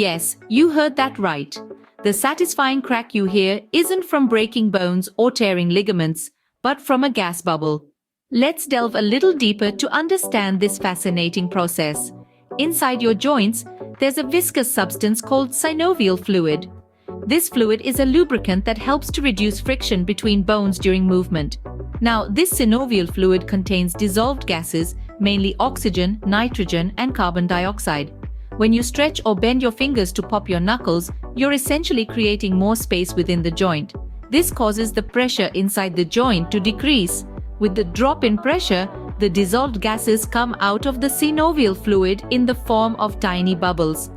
Yes, you heard that right. The satisfying crack you hear isn't from breaking bones or tearing ligaments, but from a gas bubble. Let's delve a little deeper to understand this fascinating process. Inside your joints, there's a viscous substance called synovial fluid. This fluid is a lubricant that helps to reduce friction between bones during movement. Now, this synovial fluid contains dissolved gases, mainly oxygen, nitrogen, and carbon dioxide. When you stretch or bend your fingers to pop your knuckles, you're essentially creating more space within the joint. This causes the pressure inside the joint to decrease. With the drop in pressure, the dissolved gases come out of the synovial fluid in the form of tiny bubbles.